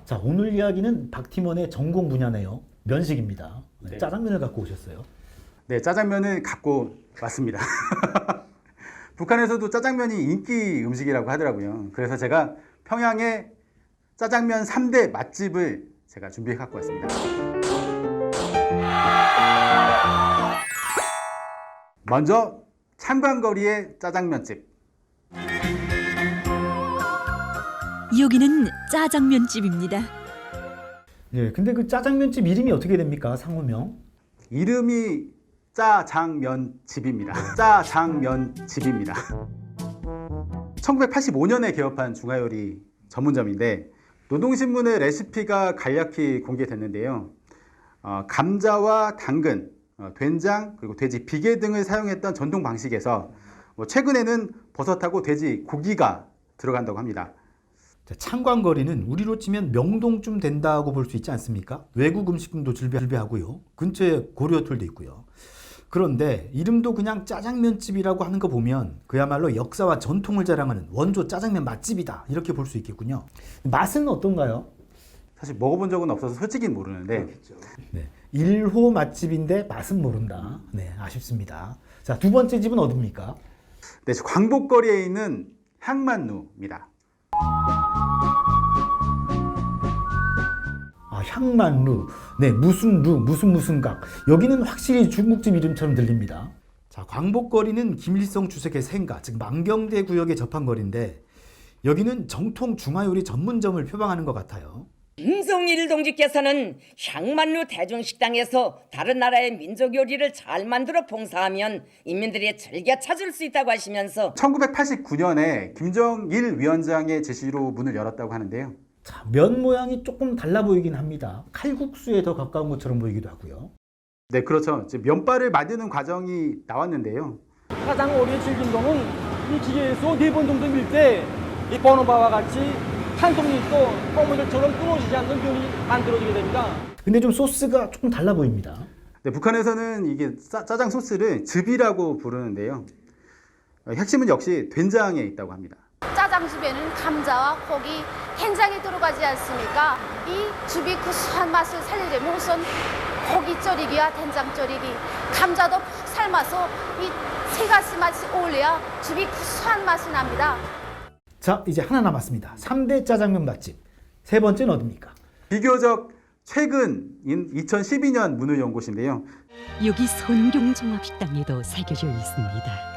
자, 오늘 이야기는 박팀원의 전공 분야네요. 면식입니다. 네. 짜장면을 갖고 오셨어요. 네, 짜장면을 갖고 왔습니다. 북한에서도 짜장면이 인기 음식이라고 하더라고요. 그래서 제가 평양의 짜장면 3대 맛집을 제가 준비해 갖고 왔습니다. 먼저 창관거리의 짜장면집. 여기는 짜장면집입니다. 예, 근데 그 짜장면집 이름이 어떻게 됩니까? 상호명? 이름이 짜장면집입니다. 짜장면집입니다. 1985년에 개업한 중화요리 전문점인데 노동신문의 레시피가 간략히 공개됐는데요. 감자와 당근, 된장, 그리고 돼지 비계 등을 사용했던 전통 방식에서 최근에는 버섯하고 돼지 고기가 들어간다고 합니다. 자, 창관거리는 우리로 치면 명동쯤 된다고 볼 수 있지 않습니까? 외국 음식점도 즐비하고요. 근처에 고려호텔도 있고요. 그런데 이름도 그냥 짜장면집이라고 하는 거 보면 그야말로 역사와 전통을 자랑하는 원조 짜장면 맛집이다 이렇게 볼 수 있겠군요. 맛은 어떤가요? 사실 먹어본 적은 없어서 솔직히는 모르는데 네, 1호 맛집인데 맛은 모른다. 네, 아쉽습니다. 자, 두 번째 집은 어디입니까? 네, 광복거리에 있는 향만루입니다. 아, 향만루. 네, 무슨 루, 무슨 각. 여기는 확실히 중국집 이름처럼 들립니다. 자, 광복거리는 김일성 주석의 생가, 즉 만경대 구역에 접한 거리인데 여기는 정통 중화요리 전문점을 표방하는 것 같아요. 김성일 동지께서는 향만루 대중식당에서 다른 나라의 민족 요리를 잘 만들어 봉사하면 인민들이 즐겨 찾을 수 있다고 하시면서 1989년에 김정일 위원장의 제시로 문을 열었다고 하는데요. 자, 면 모양이 조금 달라 보이긴 합니다. 칼국수에 더 가까운 것처럼 보이기도 하고요. 네, 그렇죠. 이제 면발을 만드는 과정이 나왔는데요. 가장 오래 즐긴 거는 이 기계에서 4번 정도 밀 때 이 버는 바와 같이 한 손이 있고 껌모델처럼 끊어지지 않는 면이 만들어지게 됩니다. 근데 좀 소스가 조금 달라 보입니다. 네, 북한에서는 이게 짜장 소스를 즙이라고 부르는데요. 핵심은 역시 된장에 있다고 합니다. 짜장집에는 감자와 고기, 된장이 들어가지 않습니까? 이 즙이 구수한 맛을 살리려면 우선 고기 절이기와 된장 절이기, 감자도 푹 삶아서 이 세 가지 맛이 어울려야 즙이 구수한 맛이 납니다. 자, 이제 하나 남았습니다. 3대 짜장면 맛집. 세 번째는 어디입니까? 비교적 최근인 2012년 문을 연 곳인데요. 여기 성경종합식당에도 새겨져 있습니다.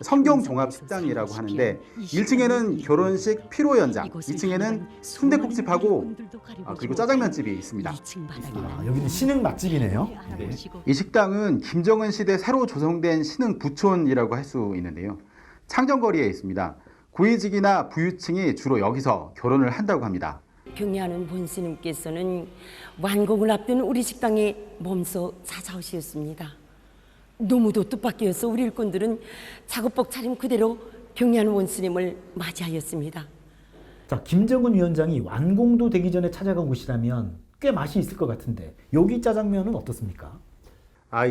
성경종합식당이라고 하는데 1층에는 결혼식 피로 연장, 2층에는 순댓국집하고 그리고 짜장면집이 있습니다. 아, 여기는 신흥 맛집이네요. 네. 이 식당은 김정은 시대 새로 조성된 신흥 부촌이라고 할 수 있는데요. 창정거리에 있습니다. 고위직이나 부유층이 주로 여기서 결혼을 한다고 합니다. 경례하는 본스님께서는 완공을 앞둔 우리 식당에 몸소 찾아오셨습니다. 너무도 뜻밖이어서 우리 일꾼들은 작업복 차림 그대로 경례하는 원스님을 맞이하였습니다. 자, 김정은 위원장이 완공도 되기 전에 찾아간 곳이라면 꽤 맛이 있을 것 같은데 여기 짜장면은 어떻습니까?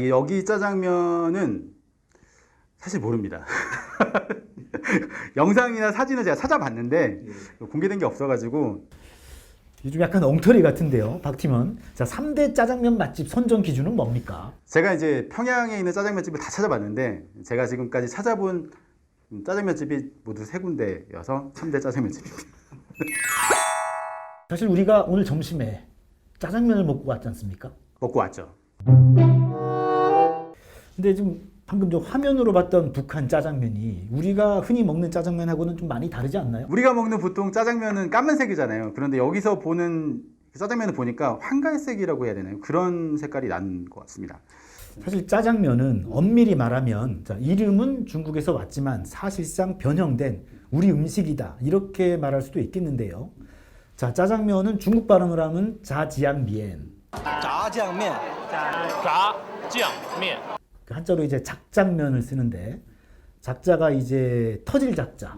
여기 짜장면은 사실 모릅니다. 영상이나 사진을 제가 찾아봤는데 공개된 게 없어가지고 좀 약간 엉터리 같은데요, 박팀원. 자, 3대 짜장면 맛집 선정 기준은 뭡니까? 제가 이제 평양에 있는 짜장면집을 다 찾아봤는데 제가 지금까지 찾아본 짜장면집이 모두 3군데여서 3대 짜장면집입니다. 사실 우리가 오늘 점심에 짜장면을 먹고 왔지 않습니까? 먹고 왔죠. 근데 지금 방금 저 화면으로 봤던 북한 짜장면이 우리가 흔히 먹는 짜장면하고는 좀 많이 다르지 않나요? 우리가 먹는 보통 짜장면은 까만색이잖아요. 그런데 여기서 보는 짜장면을 보니까 황갈색이라고 해야 되나요? 그런 색깔이 난 것 같습니다. 사실 짜장면은 엄밀히 말하면 자, 이름은 중국에서 왔지만 사실상 변형된 우리 음식이다 이렇게 말할 수도 있겠는데요. 자, 짜장면은 중국 발음으로 하면 자지안미엔. 짜장면. 한자로 이제 작장면을 쓰는데 작자가 이제 터질 작자,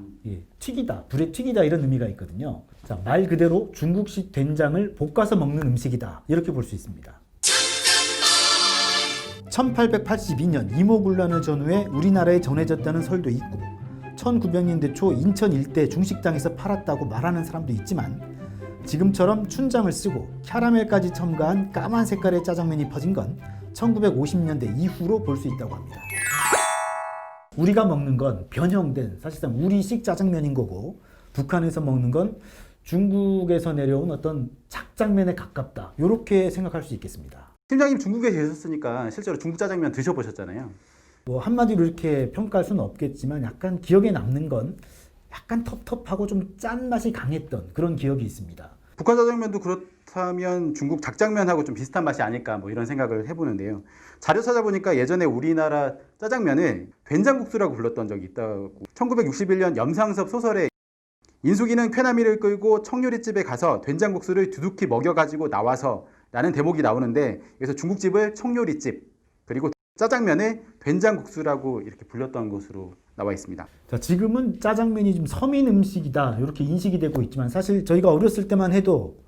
튀기다, 불에 튀기다 이런 의미가 있거든요. 자, 말 그대로 중국식 된장을 볶아서 먹는 음식이다 이렇게 볼 수 있습니다. 1882년 이모군란을 전후해 우리나라에 전해졌다는 설도 있고 1900년대 초 인천 일대 중식당에서 팔았다고 말하는 사람도 있지만 지금처럼 춘장을 쓰고 캐러멜까지 첨가한 까만 색깔의 짜장면이 퍼진 건 1950년대 이후로 볼 수 있다고 합니다. 우리가 먹는 건 변형된 사실상 우리식 짜장면인 거고, 북한에서 먹는 건 중국에서 내려온 어떤 작장면에 가깝다, 이렇게 생각할 수 있겠습니다. 팀장님 중국에 계셨으니까 실제로 중국 짜장면 드셔보셨잖아요. 뭐 한마디로 이렇게 평가할 수는 없겠지만 약간 기억에 남는 건 약간 텁텁하고 좀 짠맛이 강했던 그런 기억이 있습니다. 북한 짜장면도 그렇다면 중국 작장면하고 좀 비슷한 맛이 아닐까 뭐 이런 생각을 해보는데요. 자료 찾아보니까 예전에 우리나라 짜장면을 된장국수라고 불렀던 적이 있다고. 1961년 염상섭 소설에 인숙이는 쾌나미를 끌고 청요리집에 가서 된장국수를 두둑히 먹여가지고 나와서 라는 대목이 나오는데, 여기서 중국집을 청요리집, 그리고 짜장면을 된장국수라고 이렇게 불렸던 것으로 나와 있습니다. 자, 지금은 짜장면이 좀 서민 음식이다 이렇게 인식이 되고 있지만, 사실 저희가 어렸을 때만 해도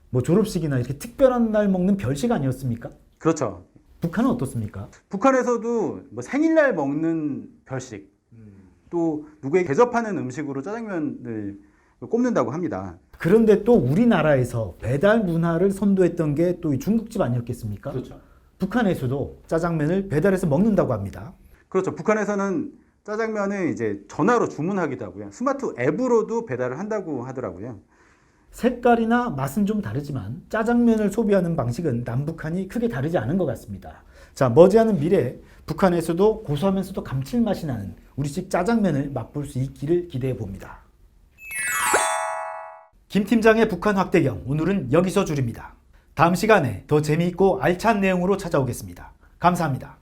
뭐 졸업식이나 이렇게 특별한 날 먹는 별식 아니었습니까? 그렇죠. 북한은 어떻습니까? 북한에서도 뭐 생일날 먹는 별식, 또 누구에게 대접하는 음식으로 짜장면을 꼽는다고 합니다. 그런데 또 우리나라에서 배달 문화를 선도했던 게 또 중국집 아니었겠습니까? 그렇죠. 북한에서도 짜장면을 배달해서 먹는다고 합니다. 그렇죠. 북한에서는 짜장면을 이제 전화로 주문하기도 하고요. 스마트 앱으로도 배달을 한다고 하더라고요. 색깔이나 맛은 좀 다르지만 짜장면을 소비하는 방식은 남북한이 크게 다르지 않은 것 같습니다. 자, 머지않은 미래 북한에서도 고소하면서도 감칠맛이 나는 우리식 짜장면을 맛볼 수 있기를 기대해 봅니다. 김 팀장의 북한 확대경, 오늘은 여기서 줄입니다. 다음 시간에 더 재미있고 알찬 내용으로 찾아오겠습니다. 감사합니다.